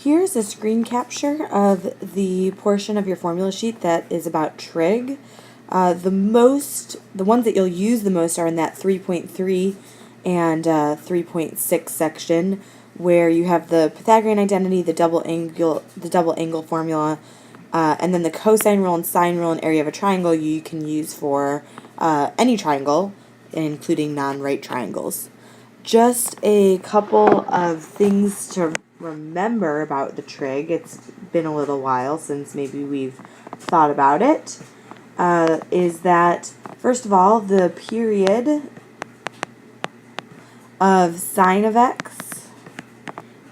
Here's a screen capture of the portion of your formula sheet that is about trig. The ones that you'll use the most are in that 3.3 and 3.6 section, where you have the Pythagorean identity, the double angle formula, and then the cosine rule and sine rule and area of a triangle you can use for any triangle, including non-right triangles. Just a couple of things to remember about the trig. It's been a little while since maybe we've thought about it. Is that, first of all, the period of sine of x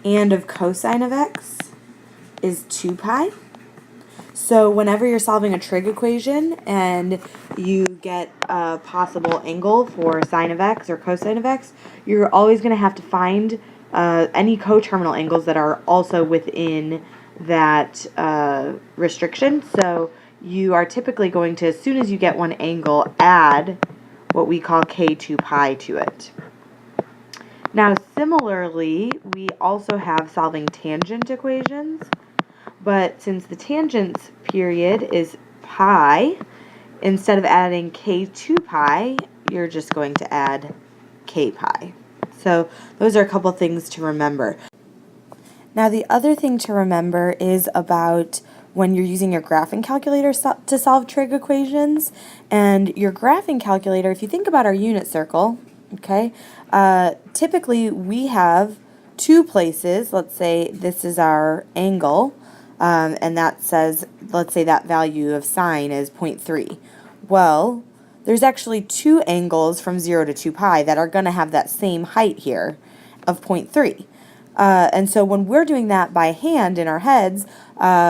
and of cosine of x is 2 pi. So whenever you're solving a trig equation and you get a possible angle for sine of x or cosine of x, you're always going to have to find any coterminal angles that are also within that restriction. So you are typically going to, as soon as you get one angle, add what we call k2 pi to it. Now similarly, we also have solving tangent equations. But since the tangent's period is pi, instead of adding k2 pi, you're just going to add k pi. So those are a couple things to remember. Now the other thing to remember is about when you're using your graphing calculator to solve trig equations. And your graphing calculator, if you think about our unit circle, okay, typically we have two places. Let's say this is our angle. And that says, let's say that value of sine is 0.3. Well, there's actually two angles from 0 to 2 pi that are going to have that same height here of 0.3. And so when we're doing that by hand in our heads,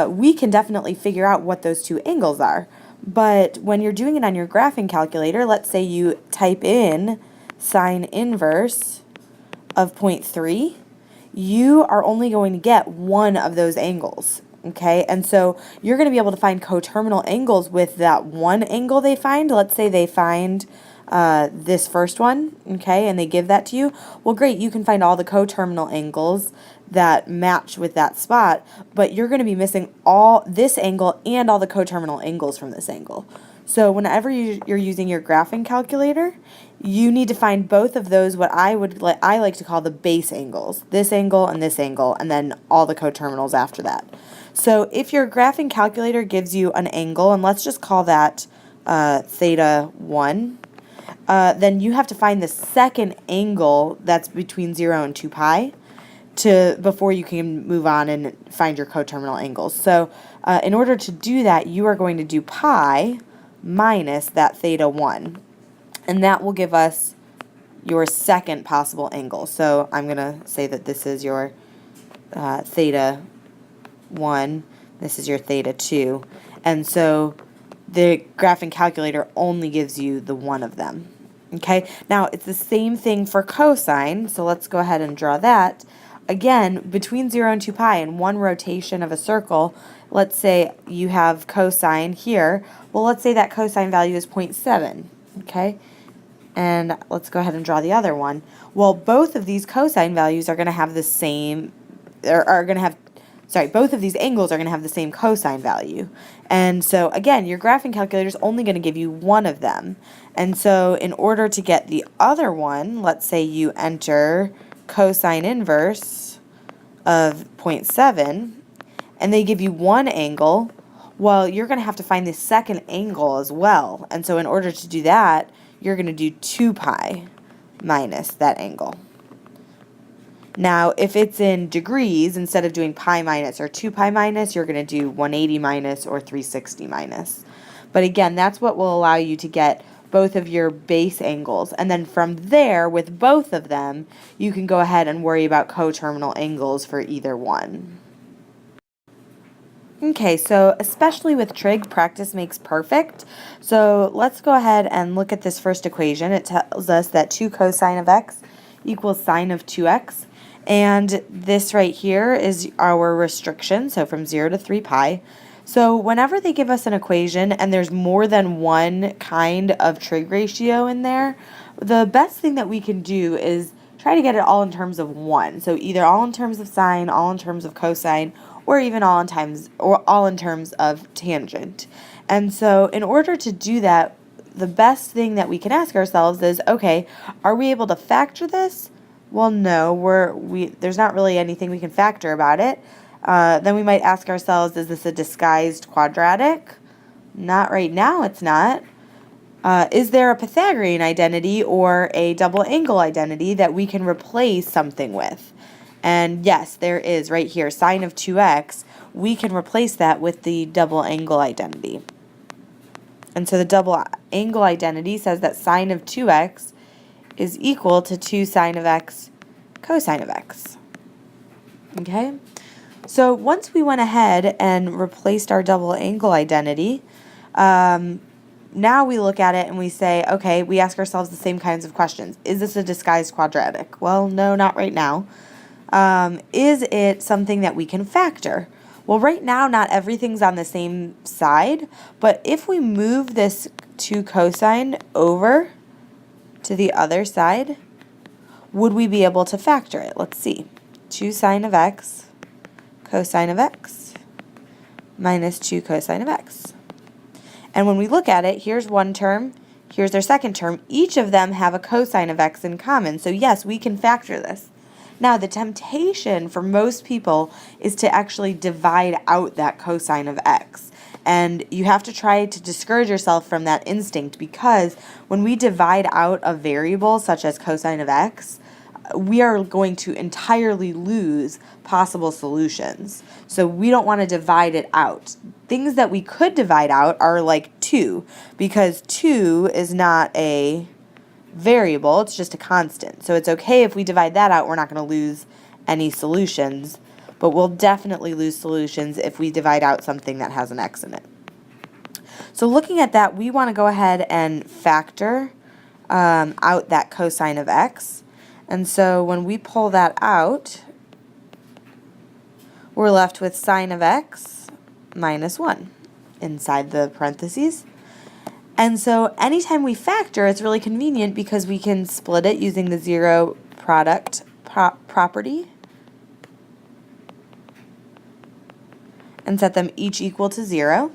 we can definitely figure out what those two angles are. But when you're doing it on your graphing calculator, let's say you type in sine inverse of 0.3, you are only going to get one of those angles. Okay, and so you're going to be able to find coterminal angles with that one angle they find. Let's say they find this first one, okay, and they give that to you. Well, great, you can find all the coterminal angles that match with that spot, but you're going to be missing all this angle and all the coterminal angles from this angle. So whenever you're using your graphing calculator, you need to find both of those, what I like to call the base angles, this angle, and then all the coterminals after that. So if your graphing calculator gives you an angle, and let's just call that theta 1, then you have to find the second angle that's between 0 and 2 pi before you can move on and find your coterminal angles. So in order to do that, you are going to do pi minus that theta 1. And that will give us your second possible angle. So I'm going to say that this is your theta 1, this is your theta 2. And so the graphing calculator only gives you the one of them. Okay, now it's the same thing for cosine, so let's go ahead and draw that. Again, between 0 and 2 pi in one rotation of a circle, let's say you have cosine here. Well, let's say that cosine value is 0.7, okay? And let's go ahead and draw the other one. Well, both of these cosine values are going to have the same, both of these angles are going to have the same cosine value. And so, again, your graphing calculator is only going to give you one of them. And so, in order to get the other one, let's say you enter cosine inverse of 0.7, and they give you one angle, well, you're going to have to find the second angle as well. And so, in order to do that, you're going to do 2 pi minus that angle. Now, if it's in degrees, instead of doing pi minus or 2 pi minus, you're going to do 180 minus or 360 minus. But again, that's what will allow you to get both of your base angles. And then from there, with both of them, you can go ahead and worry about coterminal angles for either one. Okay, so especially with trig, practice makes perfect. So let's go ahead and look at this first equation. It tells us that 2 cosine of x equals sine of 2x. And this right here is our restriction, so from 0 to 3 pi. So whenever they give us an equation and there's more than one kind of trig ratio in there, the best thing that we can do is try try to get it all in terms of 1. So either all in terms of sine, all in terms of cosine, or even all in terms of tangent. And so in order to do that, the best thing that we can ask ourselves is, okay, are we able to factor this? Well, no, there's not really anything we can factor about it. Then we might ask ourselves, is this a disguised quadratic? Not right now, it's not. Is there a Pythagorean identity or a double angle identity that we can replace something with? And yes, there is right here, sine of 2x. We can replace that with the double angle identity. And so the double angle identity says that sine of 2x is equal to 2 sine of x cosine of x. Okay? So once we went ahead and replaced our double angle identity, now we look at it and we say, okay, we ask ourselves the same kinds of questions. Is this a disguised quadratic? Well, no, not right now. Is it something that we can factor? Well, right now, not everything's on the same side, but if we move this 2 cosine over to the other side, would we be able to factor it? Let's see. 2 sine of x cosine of x minus 2 cosine of x. And when we look at it, here's one term, here's their second term. Each of them have a cosine of x in common. So yes, we can factor this. Now, the temptation for most people is to actually divide out that cosine of x. And you have to try to discourage yourself from that instinct, because when we divide out a variable such as cosine of x, we are going to entirely lose possible solutions. So we don't want to divide it out. Things that we could divide out are like 2, because 2 is not a variable, it's just a constant. So it's okay if we divide that out, we're not going to lose any solutions, but we'll definitely lose solutions if we divide out something that has an x in it. So looking at that, we want to go ahead and factor out that cosine of x. And so when we pull that out, we're left with sine of x minus 1 inside the parentheses. And so anytime we factor, it's really convenient because we can split it using the zero product property and set them each equal to 0.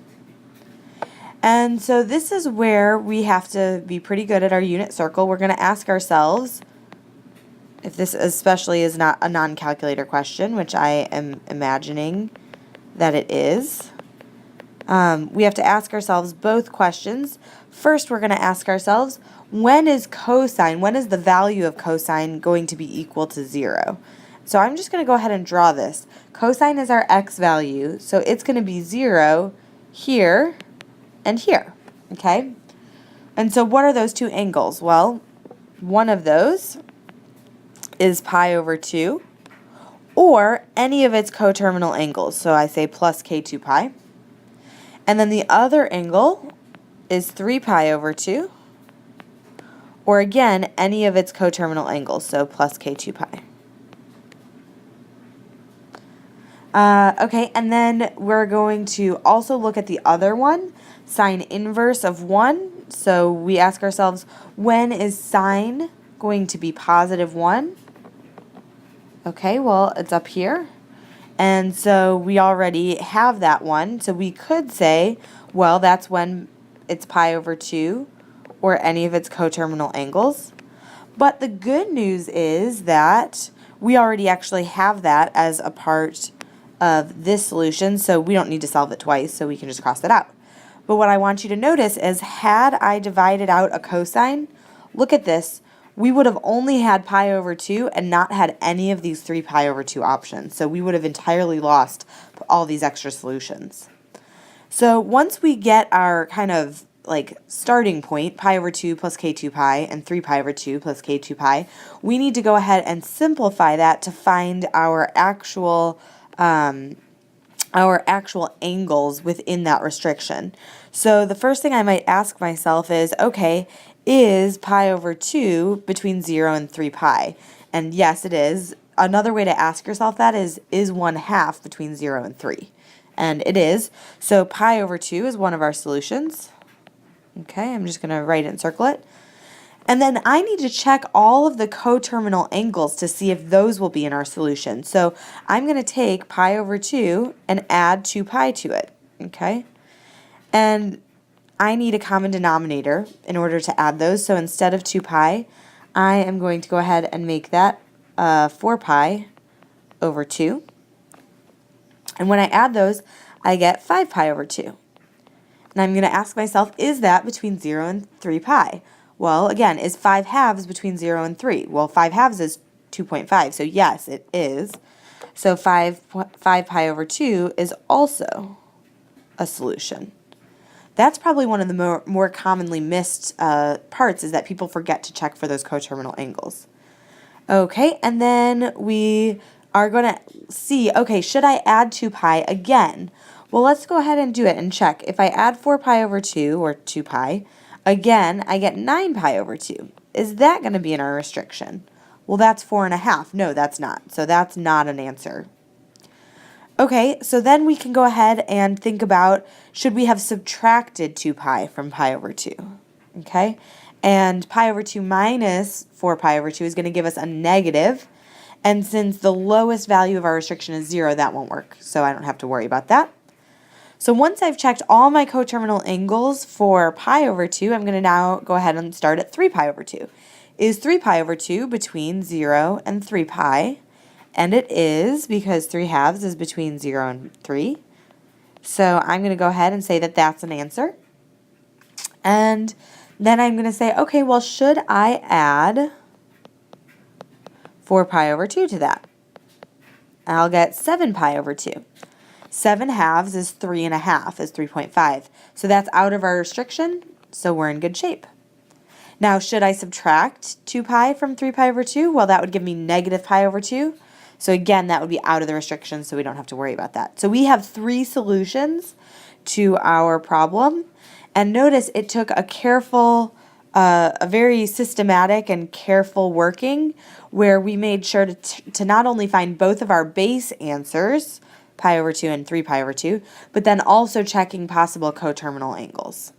And so this is where we have to be pretty good at our unit circle. We're going to ask ourselves, if this especially is not a non-calculator question, which I am imagining that it is, we have to ask ourselves both questions. First, we're going to ask ourselves, when is the value of cosine going to be equal to 0? So I'm just going to go ahead and draw this. Cosine is our x value, so it's going to be 0 here and here, okay? And so what are those two angles? Well, one of those is pi over 2, or any of its coterminal angles. So I say plus k2 pi. And then the other angle is 3 pi over 2, or again, any of its coterminal angles, so plus k2 pi. Okay, and then we're going to also look at the other one, sine inverse of 1. So we ask ourselves, when is sine going to be positive 1? Okay, well, it's up here. And so we already have that one. So we could say, well, that's when it's pi over 2 or any of its coterminal angles. But the good news is that we already actually have that as a part of this solution, so we don't need to solve it twice, so we can just cross that out. But what I want you to notice is, had I divided out a cosine, look at this, we would have only had pi over 2 and not had any of these 3 pi over 2 options. So we would have entirely lost all these extra solutions. So once we get our kind of like starting point, pi over 2 plus k2 pi and 3 pi over 2 plus k2 pi, we need to go ahead and simplify that to find our actual angles within that restriction. So the first thing I might ask myself is, okay, is pi over 2 between 0 and 3 pi? And yes, it is. Another way to ask yourself that is 1/2 between 0 and 3? And it is. So pi over 2 is one of our solutions. Okay, I'm just going to write it and circle it. And then I need to check all of the coterminal angles to see if those will be in our solution. So I'm going to take pi over 2 and add 2 pi to it, okay? And I need a common denominator in order to add those. So instead of 2 pi, I am going to go ahead and make that 4 pi over 2. And when I add those, I get 5 pi over 2. And I'm going to ask myself, is that between 0 and 3 pi? Well, again, is 5 halves between 0 and 3? Well, 5 halves is 2.5, so yes, it is. So 5 pi over 2 is also a solution. That's probably one of the more commonly missed parts, is that people forget to check for those coterminal angles. Okay, and then we are going to see, okay, should I add 2 pi again? Well, let's go ahead and do it and check. If I add 4 pi over 2, or 2 pi, again, I get 9 pi over 2. Is that going to be in our restriction? Well, that's 4.5. No, that's not. So that's not an answer. Okay, so then we can go ahead and think about, should we have subtracted 2 pi from pi over 2? Okay, and pi over 2 minus 4 pi over 2 is going to give us a negative. And since the lowest value of our restriction is 0, that won't work. So I don't have to worry about that. So once I've checked all my coterminal angles for pi over 2, I'm going to now go ahead and start at 3 pi over 2. Is 3 pi over 2 between 0 and 3 pi? And it is, because 3 halves is between 0 and 3. So I'm going to go ahead and say that that's an answer. And then I'm going to say, okay, well, should I add 4 pi over 2 to that? I'll get 7 pi over 2. 7 halves is 3.5, is 3.5. So that's out of our restriction, so we're in good shape. Now, should I subtract 2 pi from 3 pi over 2? Well, that would give me negative pi over 2. So again, that would be out of the restriction, so we don't have to worry about that. So we have 3 solutions to our problem. And notice it took a careful, a very systematic and careful working, where we made sure to not only find both of our base answers, pi over 2 and 3 pi over 2, but then also checking possible coterminal angles.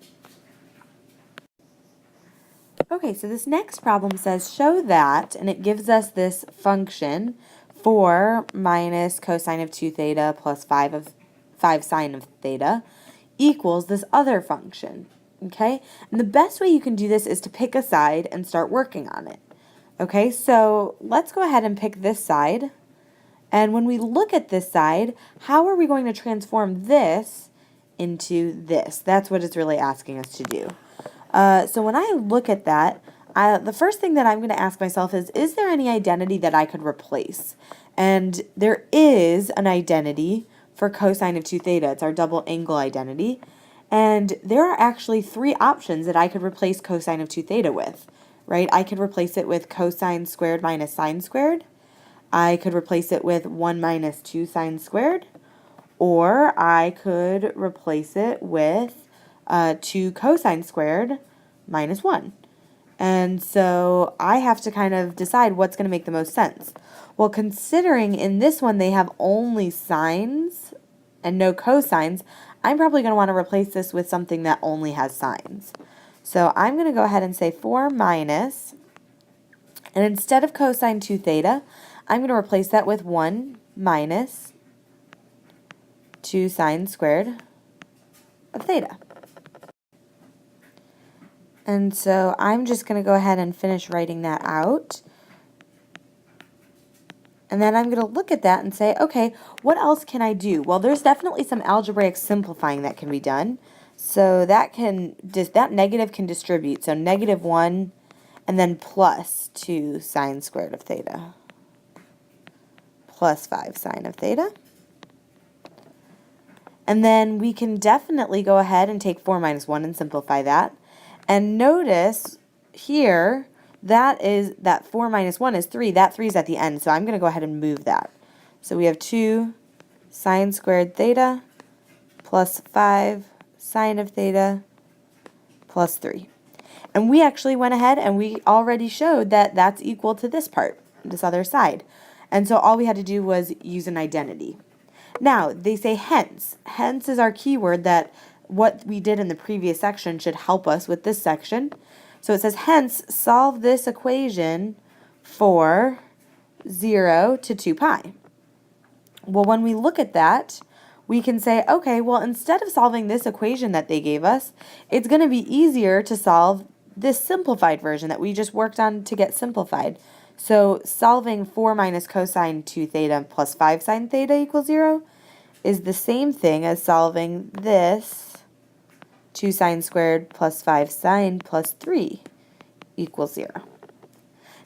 Okay, so this next problem says show that, and it gives us this function 4 minus cosine of 2 theta plus 5 sine of theta equals this other function, okay? And the best way you can do this is to pick a side and start working on it. Okay, so let's go ahead and pick this side. And when we look at this side, how are we going to transform this into this? That's what it's really asking us to do. So when I look at that, the first thing that I'm going to ask myself is there any identity that I could replace? And there is an identity for cosine of 2 theta. It's our double angle identity. And there are actually 3 options that I could replace cosine of 2 theta with, right? I could replace it with cosine squared minus sine squared. I could replace it with 1 minus 2 sine squared, or I could replace it with 2 cosine squared minus 1. And so I have to kind of decide what's going to make the most sense. Well, considering in this one they have only sines and no cosines, I'm probably going to want to replace this with something that only has sines. So I'm going to go ahead and say 4 minus, and instead of cosine 2 theta, I'm going to replace that with 1 minus 2 sine squared of theta. And so I'm just going to go ahead and finish writing that out. And then I'm going to look at that and say, okay, what else can I do? Well, there's definitely some algebraic simplifying that can be done. So that negative can distribute. So negative 1 and then plus 2 sine squared of theta. Plus 5 sine of theta. And then we can definitely go ahead and take 4 minus 1 and simplify that. And notice here, that 4 minus 1 is 3. That 3 is at the end, so I'm going to go ahead and move that. So we have 2 sine squared theta plus 5 sine of theta plus 3. And we actually went ahead and we already showed that that's equal to this part, this other side. And so all we had to do was use an identity. Now, they say hence. Hence is our keyword that what we did in the previous section should help us with this section. So it says, hence, solve this equation for 0 to 2 pi. Well, when we look at that, we can say, okay, well, instead of solving this equation that they gave us, it's going to be easier to solve this simplified version that we just worked on to get simplified. So solving 4 minus cosine 2 theta plus 5 sine theta equals 0 is the same thing as solving this 2 sine squared plus 5 sine plus 3 equals 0.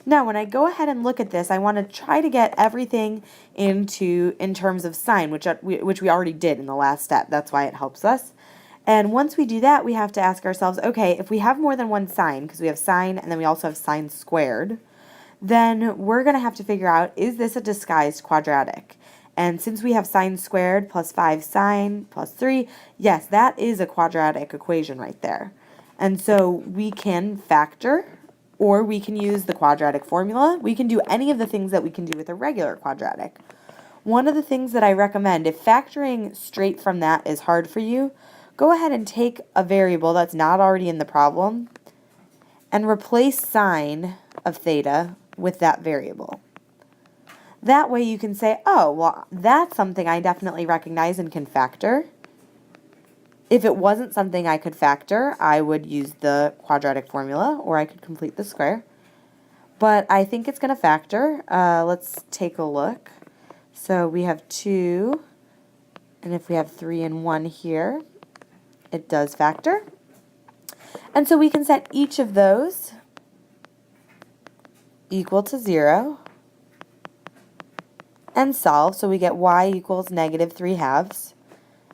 Now, when I go ahead and look at this, I want to try to get everything in terms of sine, which we already did in the last step. That's why it helps us. And once we do that, we have to ask ourselves, okay, if we have more than one sine, because we have sine and then we also have sine squared, then we're going to have to figure out, is this a disguised quadratic? And since we have sine squared plus 5 sine plus 3, yes, that is a quadratic equation right there. And so we can factor, or we can use the quadratic formula. We can do any of the things that we can do with a regular quadratic. One of the things that I recommend, if factoring straight from that is hard for you, go ahead and take a variable that's not already in the problem and replace sine of theta with that variable. That way you can say, oh, well, that's something I definitely recognize and can factor. If it wasn't something I could factor, I would use the quadratic formula, or I could complete the square. But I think it's going to factor. Let's take a look. So we have 2, and if we have 3 and 1 here, it does factor. And so we can set each of those equal to 0 and solve. So we get y equals negative 3/2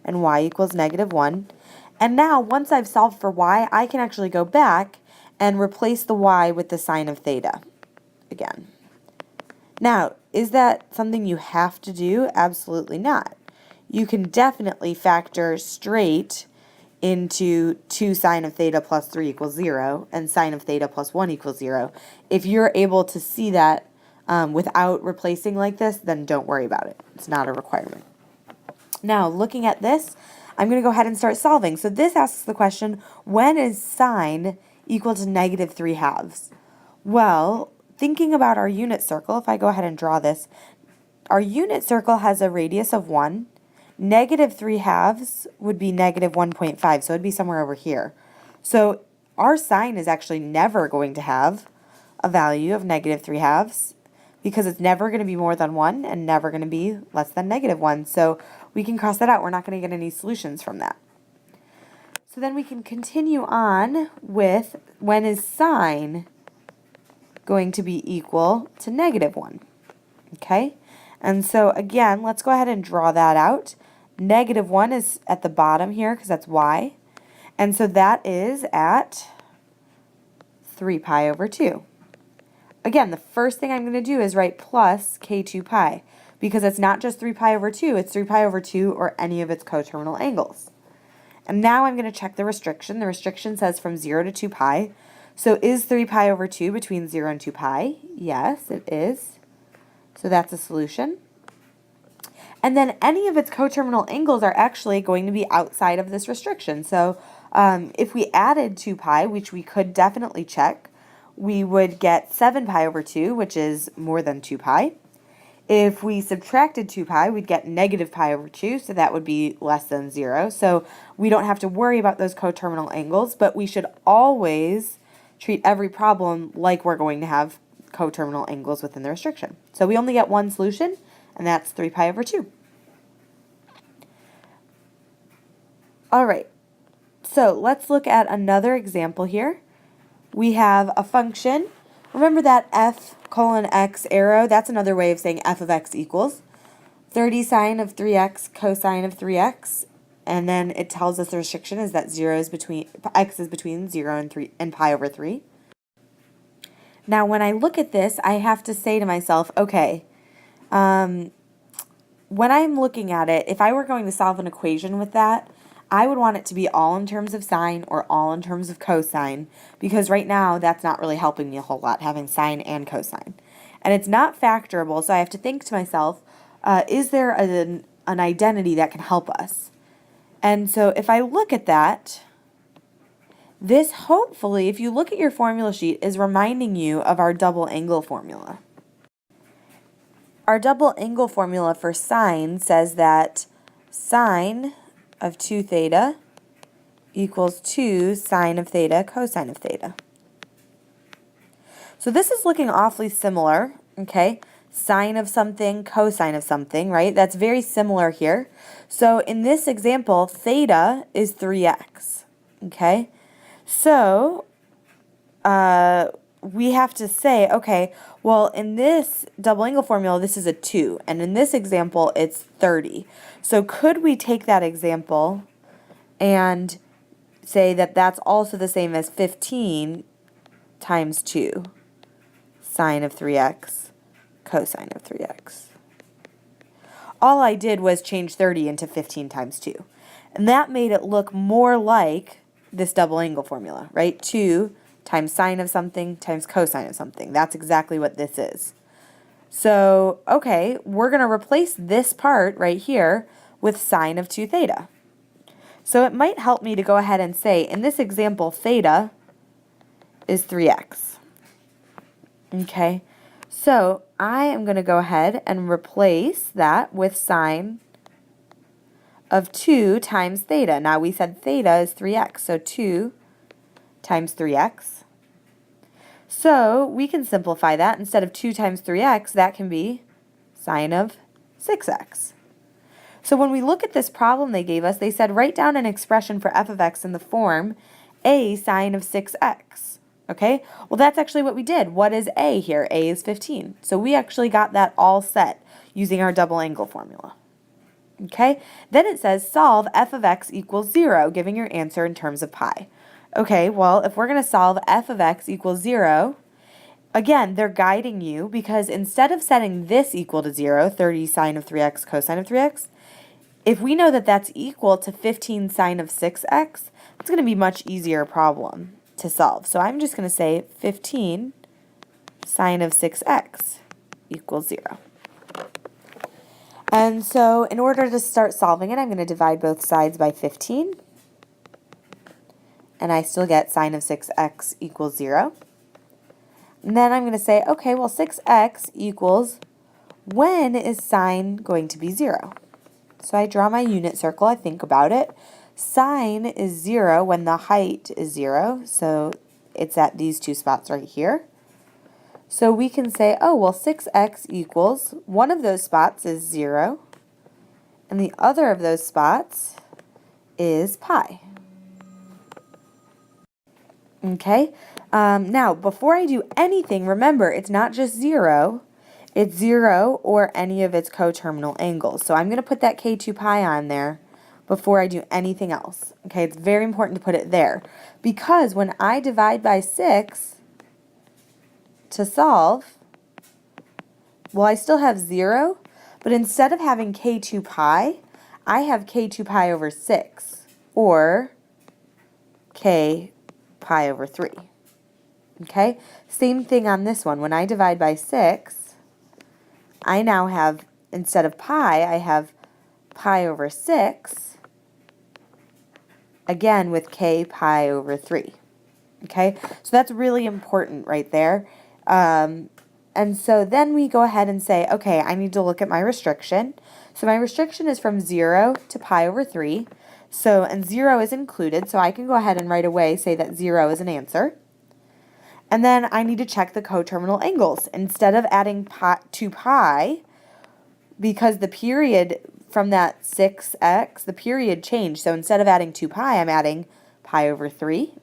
and y equals negative 1. And now, once I've solved for y, I can actually go back and replace the y with the sine of theta again. Now, is that something you have to do? Absolutely not. You can definitely factor straight into 2 sine of theta plus 3 equals 0 and sine of theta plus 1 equals 0. If you're able to see that without replacing like this, then don't worry about it. It's not a requirement. Now, looking at this, I'm going to go ahead and start solving. So this asks the question, when is sine equal to negative 3/2? Well, thinking about our unit circle, if I go ahead and draw this, our unit circle has a radius of 1. Negative 3/2 would be negative 1.5, so it would be somewhere over here. So our sine is actually never going to have a value of negative 3/2 because it's never going to be more than 1 and never going to be less than negative 1. So we can cross that out. We're not going to get any solutions from that. So then we can continue on with, when is sine going to be equal to negative 1? Okay? And so again, let's go ahead and draw that out. Negative 1 is at the bottom here because that's y. And so that is at 3 pi over 2. Again, the first thing I'm going to do is write plus k2 pi because it's not just 3 pi over 2, it's 3 pi over 2 or any of its coterminal angles. And now I'm going to check the restriction. The restriction says from 0 to 2 pi. So is 3 pi over 2 between 0 and 2 pi? Yes, it is. So that's a solution. And then any of its coterminal angles are actually going to be outside of this restriction. So if we added 2 pi, which we could definitely check, we would get 7 pi over 2, which is more than 2 pi. If we subtracted 2 pi, we'd get negative pi over 2, so that would be less than 0. So we don't have to worry about those coterminal angles, but we should always treat every problem like we're going to have coterminal angles within the restriction. So we only get one solution, and that's 3 pi over 2. All right, so let's look at another example here. We have a function. Remember that f colon x arrow? That's another way of saying f of x equals 30 sine of 3x cosine of 3x. And then it tells us the restriction is that x is between 0 and 3 and pi over 3. Now when I look at this, I have to say to myself, okay, when I'm looking at it, if I were going to solve an equation with that, I would want it to be all in terms of sine or all in terms of cosine, because right now that's not really helping me a whole lot, having sine and cosine. And it's not factorable, so I have to think to myself, is there an identity that can help us? And so if I look at that, This hopefully, if you look at your formula sheet, is reminding you of our double angle formula. Our double angle formula for sine says that sine of 2 theta equals 2 sine of theta cosine of theta. So this is looking awfully similar, okay? Sine of something, cosine of something, right? That's very similar here. So in this example, theta is 3x, okay? So we have to say, okay, well, in this double angle formula, this is a 2, and in this example, it's 30. So could we take that example and say that that's also the same as 15 times 2 sine of 3x cosine of 3x? All I did was change 30 into 15 times 2. And that made it look more like this double angle formula, right? 2 times sine of something times cosine of something. That's exactly what this is. So, okay, we're going to replace this part right here with sine of 2 theta. So it might help me to go ahead and say, in this example, theta is 3x. Okay, so I am going to go ahead and replace that with sine of 2 times theta. Now we said theta is 3x, so 2 times 3x. So we can simplify that. Instead of 2 times 3x, that can be sine of 6x. So when we look at this problem they gave us, they said write down an expression for f of x in the form a sine of 6x. Okay, well that's actually what we did. What is a here? A is 15. So we actually got that all set using our double angle formula. Okay, then it says solve f of x equals 0, giving your answer in terms of pi. Okay, well if we're going to solve f of x equals 0, again they're guiding you because instead of setting this equal to 0, 30 sine of 3x cosine of 3x, if we know that that's equal to 15 sine of 6x, it's going to be a much easier problem to solve. So I'm just going to say 15 sine of 6x equals 0. And so in order to start solving it, I'm going to divide both sides by 15. And I still get sine of 6x equals 0. And then I'm going to say, okay, well 6x equals, when is sine going to be 0? So I draw my unit circle, I think about it. Sine is 0 when the height is 0, so it's at these two spots right here. So we can say, oh, well 6x equals, one of those spots is 0, and the other of those spots is pi. Okay, now before I do anything, remember it's not just 0, it's 0 or any of its coterminal angles. So I'm going to put that k2 pi on there before I do anything else. Okay, it's very important to put it there because when I divide by 6 to solve, well, I still have 0, but instead of having k2 pi, I have k2 pi over 6 or k pi over 3. Okay, same thing on this one. When I divide by 6, I now have, instead of pi, I have pi over 6, again with k pi over 3. Okay, so that's really important right there. And so then we go ahead and say, okay, I need to look at my restriction. So my restriction is from 0 to pi over 3. So, and 0 is included, so I can go ahead and right away say that 0 is an answer. And then I need to check the coterminal angles. Instead of adding pi to pi, because the period from that 6x, the period changed. So instead of adding 2 pi, I'm adding pi over 3.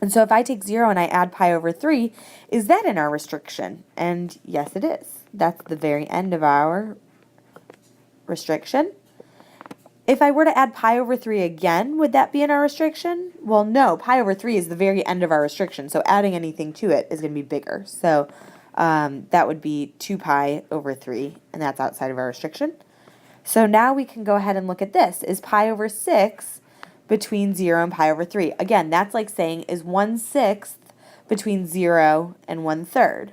And so if I take 0 and I add pi over 3, is that in our restriction? And yes, it is. That's the very end of our restriction. If I were to add pi over 3 again, would that be in our restriction? Well, no. Pi over 3 is the very end of our restriction, so adding anything to it is going to be bigger. So that would be 2 pi over 3, and that's outside of our restriction. So now we can go ahead and look at this. Is pi over 6 between 0 and pi over 3? Again, that's like saying, is 1/6 between 0 and 1/3?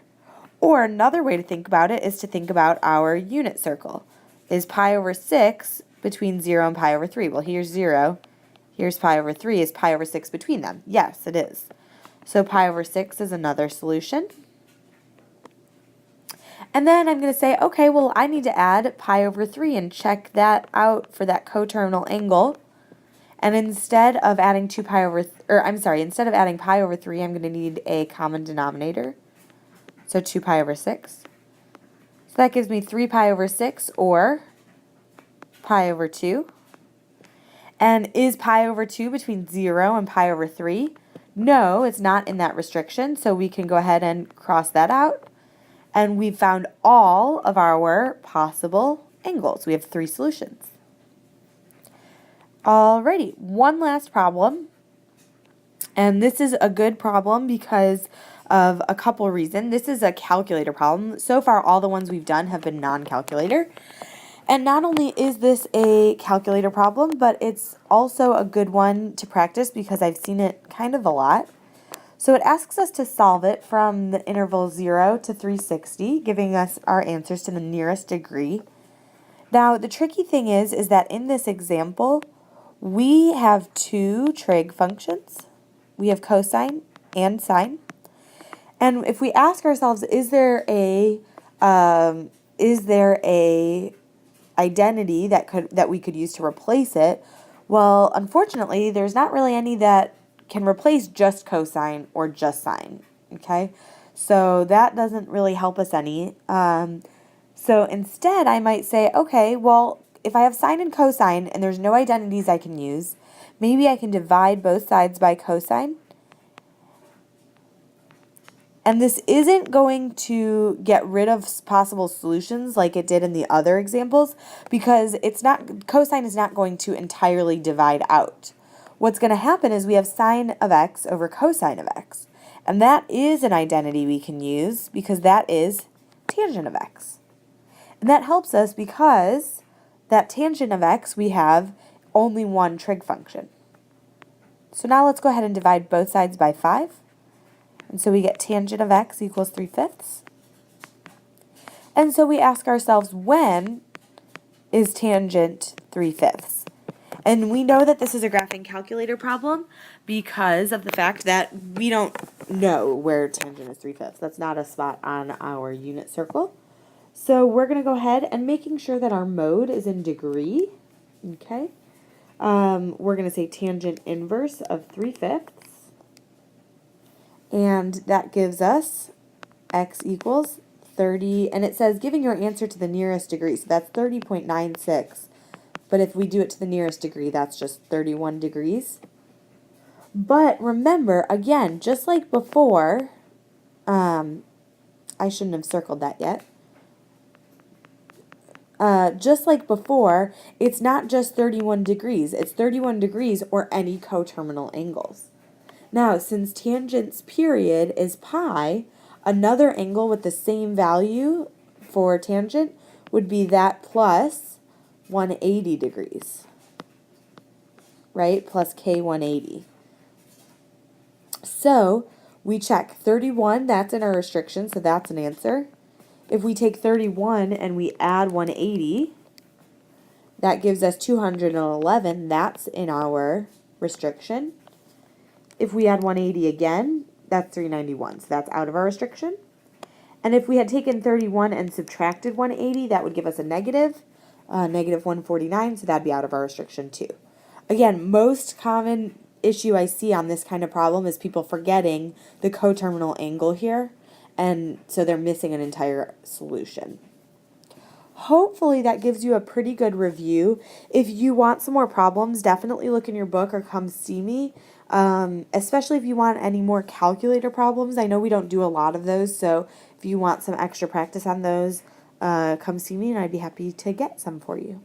Or another way to think about it is to think about our unit circle. Is pi over 6 between 0 and pi over 3? Well, here's 0, Here's pi over 3. Is pi over 6 between them? Yes, it is. So pi over 6 is another solution. And then I'm going to say, okay, well, I need to add pi over 3 and check that out for that coterminal angle. And instead of adding instead of adding pi over 3, I'm going to need a common denominator. So 2 pi over 6. So that gives me 3 pi over 6 or pi over 2. And is pi over 2 between 0 and pi over 3? No, it's not in that restriction, so we can go ahead and cross that out. And we've found all of our possible angles. We have 3 solutions. Alrighty, one last problem. And this is a good problem because of a couple reasons. This is a calculator problem. So far, all the ones we've done have been non-calculator. And not only is this a calculator problem, but it's also a good one to practice because I've seen it kind of a lot. So it asks us to solve it from the interval 0 to 360, giving us our answers to the nearest degree. Now, the tricky thing is that in this example, we have 2 trig functions. We have cosine and sine. And if we ask ourselves, is there a identity that we could use to replace it? Well, unfortunately, there's not really any that can replace just cosine or just sine. Okay, so that doesn't really help us any. So instead, I might say, okay, well, if I have sine and cosine and there's no identities I can use, maybe I can divide both sides by cosine. And this isn't going to get rid of possible solutions like it did in the other examples because cosine is not going to entirely divide out. What's going to happen is we have sine of x over cosine of x. And that is an identity we can use because that is tangent of x. And that helps us because that tangent of x, we have only one trig function. So now let's go ahead and divide both sides by 5. And so we get tangent of x equals 3/5. And so we ask ourselves, when is tangent 3/5? And we know that this is a graphing calculator problem because of the fact that we don't know where tangent is 3/5. That's not a spot on our unit circle. So we're going to go ahead and making sure that our mode is in degree. Okay. We're going to say tangent inverse of 3/5. And that gives us x equals 30, and it says giving your answer to the nearest degree, so that's 30.96. But if we do it to the nearest degree, that's just 31 degrees. But remember, again, just like before, I shouldn't have circled that yet. Just like before, it's not just 31 degrees. It's 31 degrees or any coterminal angles. Now, since tangent's period is pi, another angle with the same value for tangent would be that plus 180 degrees, right? Plus k 180. So we check 31, that's in our restriction, so that's an answer. If we take 31 and we add 180, that gives us 211, that's in our restriction. If we add 180 again, that's 391, so that's out of our restriction. And if we had taken 31 and subtracted 180, that would give us a negative 149, so that'd be out of our restriction too. Again, most common issue I see on this kind of problem is people forgetting the coterminal angle here, and so they're missing an entire solution. Hopefully that gives you a pretty good review. If you want some more problems, definitely look in your book or come see me, especially if you want any more calculator problems. I know we don't do a lot of those, so if you want some extra practice on those, come see me and I'd be happy to get some for you.